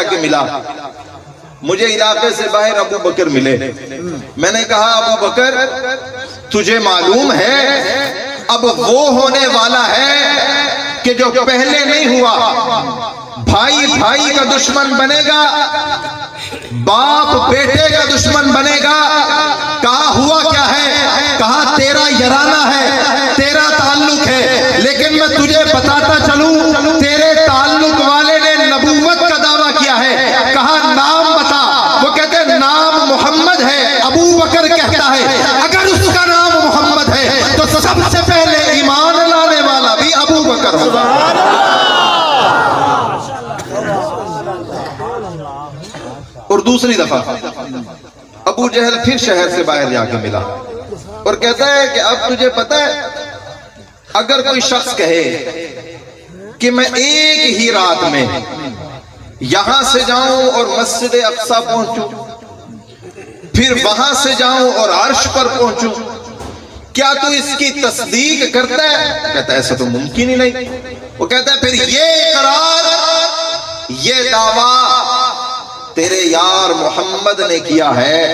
کے ملا، مجھے علاقے سے باہر ابو بکر ملے. میں نے کہا ابو بکر تجھے معلوم ہے اب وہ ہونے والا ہے کہ جو پہلے نہیں ہوا. بھائی بھائی کا دشمن بنے گا، باپ بیٹے کا دشمن بنے گا. کہا ہوا کیا ہے؟ کہا تیرا یارانہ ہے، تیرا تعلق ہے، لیکن میں تجھے بتاتا چلوں تیرے تعلق والے نے نبوت کا دعویٰ کیا ہے. کہا نام بتا. وہ کہتے ہیں نام محمد ہے. ابو بکر کہتا ہے اگر اس کا نام محمد ہے تو سب سے پہلے ایمان لانے والا بھی ابو بکر ہوگا. اور دوسری دفعہ ابو جہل پھر شہر سے باہر جا کے ملا اور کہتا ہے کہ اب تجھے پتا ہے اگر کوئی شخص کہے کہ میں ایک ہی رات میں یہاں سے جاؤں اور مسجد اقصی پہنچوں، پھر وہاں سے جاؤں اور عرش پر پہنچوں، کیا تو اس کی تصدیق کرتا ہے؟ کہتا ہے ایسا تو ممکن ہی نہیں. وہ کہتا ہے پھر یہ اقرار، یہ دعویٰ تیرے یار محمد نے کیا ہے.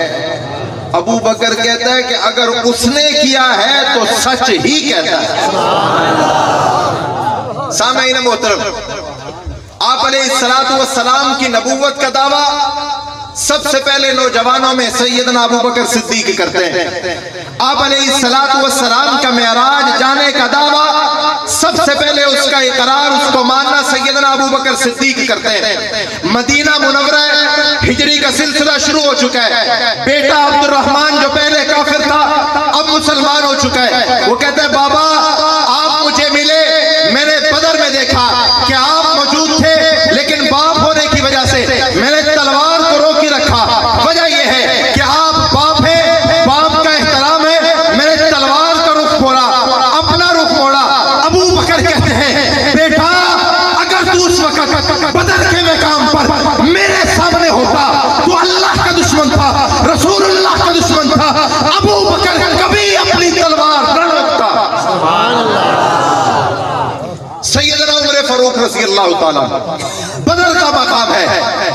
ابو بکر کہتا ہے کہ اگر اس نے کیا ہے تو سچ ہی کہتا ہے. سامعین محترم، آپ علیہ السلام کی نبوت کا دعویٰ سب سے پہلے نوجوانوں میں سیدنا ابو بکر صدیق کرتے ہیں. آپ علیہ السلام کا معراج جانے کا دعویٰ سب سے پہلے اس کا اقرار، اس کو ماننا سیدنا ابو بکر صدیق کرتے ہیں. مدینہ منورہ ہجری کا سلسلہ شروع ہو چکا ہے. بیٹا عبد الرحمن جو پہلے کافر تھا اب مسلمان ہو چکا ہے. وہ کہتے ہیں بابا آپ مجھے ملے، میں نے بدر میں دیکھا کہ آپ موجود تھے، لیکن باپ ہونے کی وجہ سے میں نے تلوار کو روکی رکھا. وجہ یہ ہے کہ آپ باپ ہیں، باپ کا احترام ہے، میں نے تلوار کا رخ موڑا، اپنا رخ موڑا. ابو بکر کہتے ہیں بیٹا اگر تو اس وقت بدر کے مقام پر میرے سامنے ہوتا تو اللہ کا دشمن تھا، رسول اللہ کا دشمن تھا. ابو بکر کبھی اپنی تلوار نہ روکتا. سبحان اللہ. سیدنا عمر فاروق رضی اللہ تعالیٰ، بدر کا مقام ہے،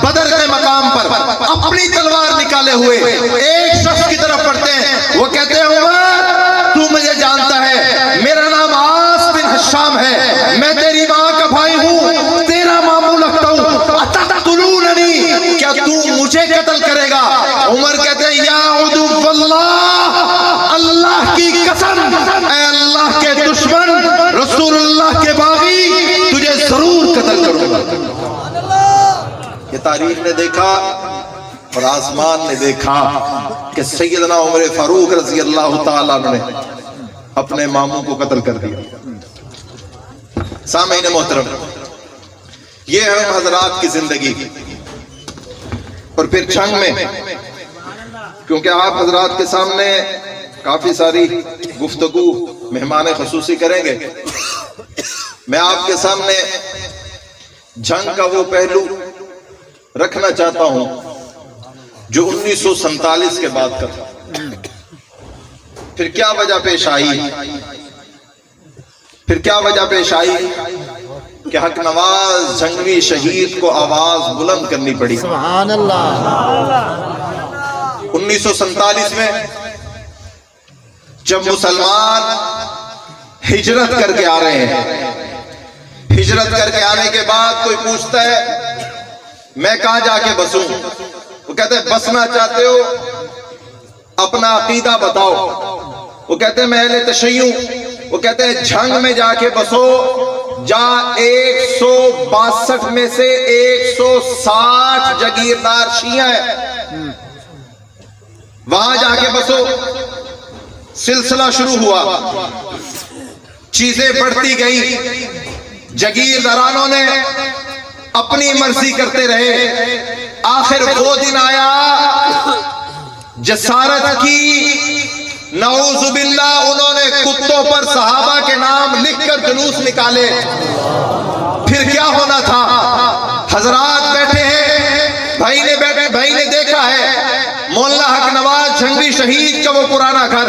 بدر کے مقام پر اپنی تلوار نکالے ہوئے ایک شخص کی طرف بڑھتے ہیں. وہ کہتے ہیں عمر تو مجھے جانتا ہے، میرا نام عاص بن حشام ہے، میں تیری ماں کا بھائی ہوں، تیرا ماموں لگتا ہوں، اتقتلوننی، کیا تو مجھے قتل کرے گا؟ عمر کہتے ہیں یا عدو اللہ، اللہ کی قسم، اے اللہ کے دشمن، رسول اللہ کے باغی، تجھے ضرور قتل کروں گا. یہ تاریخ نے دیکھا اور آسمان نے دیکھا کہ سیدنا عمر فاروق رضی اللہ تعالیٰ نے اپنے ماموں کو قتل کر دیا. سامعین محترم، یہ ہے حضرات کی زندگی. اور پھر جنگ میں، کیونکہ آپ حضرات کے سامنے کافی ساری گفتگو مہمان خصوصی کریں گے، میں آپ کے سامنے جنگ کا وہ پہلو رکھنا چاہتا ہوں جو 1947 کے بعد کا تھا. پھر کیا وجہ پیش آئی، پھر کیا وجہ پیش آئی کہ حق نواز جنگی شہید کو آواز بلند کرنی پڑی. سبحان اللہ. 1947 میں جب مسلمان ہجرت کر کے آ رہے ہیں، ہجرت کر کے آنے کے بعد کوئی پوچھتا ہے میں کہاں جا کے بسوں؟ وہ کہتے ہیں بسنا چاہتے ہو اپنا عقیدہ بتاؤ. وہ کہتے ہیں میں اہل تشیع. وہ کہتے ہیں جھنگ میں جا کے بسو، جا 162 میں سے 160 جگیردار شیعہ ہیں، وہاں جا کے بسو. سلسلہ شروع ہوا، چیزیں بڑھتی گئی، جگیردارانوں نے اپنی مرضی کرتے رہے. آخر وہ دن آیا جسارت کی، نعوذ باللہ انہوں نے کتوں پر صحابہ کے نام لکھ کر جلوس نکالے. پھر کیا ہونا تھا؟ حضرات بیٹھے ہیں، بھائی نے دیکھا ہے مولانا حق نواز جنگی شہید کا وہ پرانا گھر،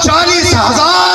40,000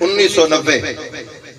1990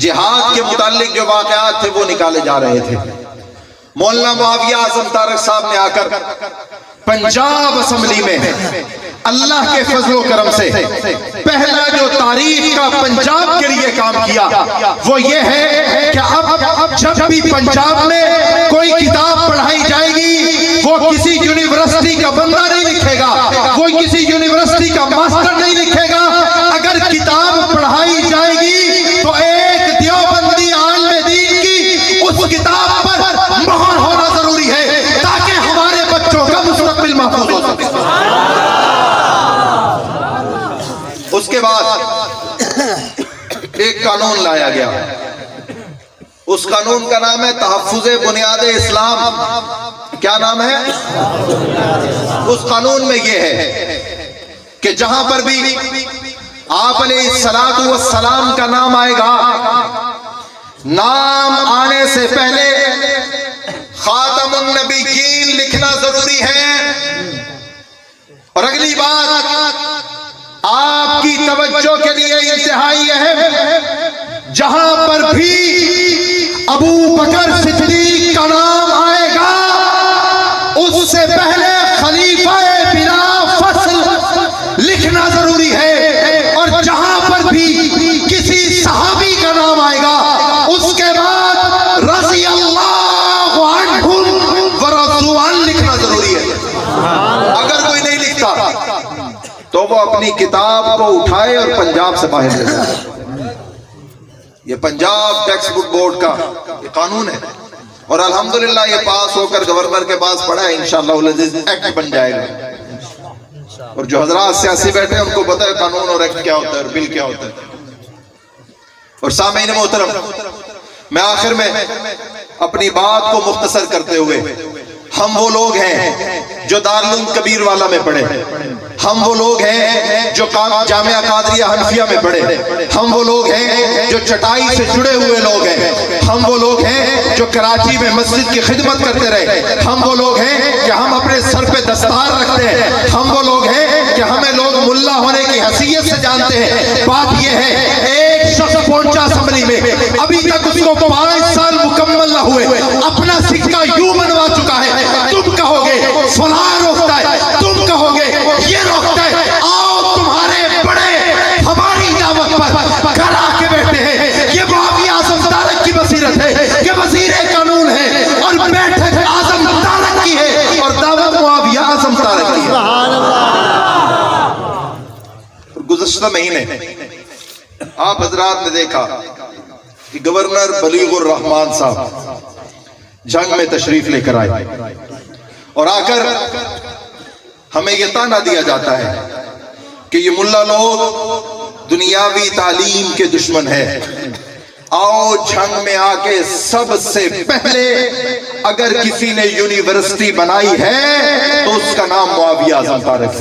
جہاد کے متعلق جو واقعات تھے وہ نکالے جا رہے تھے۔ مولانا معاویہ اعظم طارق صاحب نے آ کر پنجاب اسمبلی میں اللہ کے فضل و کرم سے پہلا جو تاریخ کا پنجاب کے لیے کام کیا وہ یہ ہے کہ اب جب بھی پنجاب میں کوئی کتاب پڑھائی جائے گی وہ کسی یونیورسٹی کا بندہ نہیں لکھے گا، وہ کسی یونیورسٹی کا ماسٹر نہیں لکھے گا۔ اگر کتاب پڑھائی جائے گی تو ایک دیوبندی عالم دین کی اس کتاب پر مہر ہونا ضروری ہے تاکہ ہمارے بچوں کا مستقبل محفوظ ہو سکے۔ اس کے بعد ایک قانون لایا گیا، اس قانون کا نام ہے تحفظ بنیاد اسلام۔ کیا نام ہے؟ اس قانون میں یہ ہے کہ جہاں پر بھی آپ علیہ الصلوۃ والسلام کا نام آئے گا، نام آنے سے پہلے خاتم النبیین لکھنا ضروری ہے۔ اور اگلی بات آپ کی توجہ کے لیے انتہائی اہم ہے، جہاں پر بھی ابو بکر صدیق کا نام آئے گا اس سے پہلے خلیفہ بلا فصل لکھنا ضروری ہے، اور جہاں پر بھی کسی صحابی کا نام آئے گا اس کے بعد رضی اللہ عنہم ورضوان لکھنا ضروری ہے۔ اگر کوئی نہیں لکھتا تو وہ اپنی کتاب کو اٹھائے اور پنجاب سے باہر لے جائے۔ یہ پنجاب ٹیکسٹ بک بورڈ کا یہ قانون ہے، اور الحمدللہ یہ پاس ہو کر گورنر کے پاس پڑا ہے، انشاءاللہ العزیز ایکٹ بن جائے گا۔ اور جو حضرات سیاسی بیٹھے ہیں ان کو پتہ ہے قانون اور ایکٹ کیا ہوتا ہے اور بل کیا ہوتا ہے۔ اور سامعین محترم، میں آخر میں اپنی بات کو مختصر کرتے ہوئے، ہم وہ لوگ ہیں جو دارالعلوم کبیر والا میں پڑھے، ہم وہ لوگ ہیں جو جامعہ قادریہ حنفیہ میں پڑھے، ہم وہ لوگ ہیں جو چٹائی سے جڑے ہوئے لوگ ہیں، ہم وہ لوگ ہیں جو کراچی میں مسجد کی خدمت کرتے رہے، ہم وہ لوگ ہیں کہ ہم اپنے سر پہ دستار رکھتے ہیں، ہم وہ لوگ ہیں کہ ہمیں لوگ ملا ہونے کی حیثیت سے جانتے ہیں۔ بات یہ ہے ایک شخص پہنچا اسمبلی میں، ابھی تک اس کو 5 سال مکمل نہ ہوئے، اپنا سکہ یوں بنوا چکا ہے، تم کہو گے فلاں روکتا ہے، تم کہو گے یہ روکتا ہے، آؤ تمہارے بڑے ہماری دعوت پر گھر آ کے بیٹھے ہیں۔ یہ معاویہ اعظم طارق کی بصیرت ہے، یہ وزیر قانون ہے، اور بیٹھک اعظم طارق کی ہے، اور دعوت معاویہ اعظم طارق کی ہے۔ گزشتہ مہینے آپ حضرات نے دیکھا کہ گورنر بلیغ الرحمان صاحب جنگ میں تشریف لے کر آئے، اور آ کر ہمیں یہ تانا دیا جاتا ہے کہ یہ ملا لوگ دنیاوی تعلیم کے دشمن ہے، آؤ جنگ میں آ کے سب سے پہلے اگر کسی نے یونیورسٹی بنائی ہے تو اس کا نام معاویہ اعظم طارق ہے۔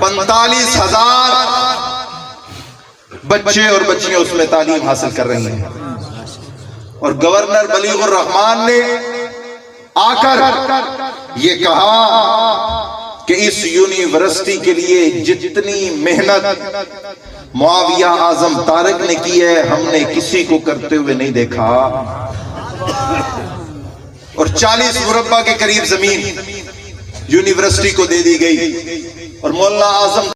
45,000 بچے اور بچیاں اس میں تعلیم حاصل کر رہی ہیں، اور گورنر بلیغ الرحمان نے آ کر یہ کہا کہ اس یونیورسٹی کے لیے جتنی محنت معاویہ اعظم طارق نے کی ہے ہم نے کسی کو کرتے ہوئے نہیں دیکھا، اور 40 مربع کے قریب زمین یونیورسٹی کو دے دی گئی، اور مولانا اعظم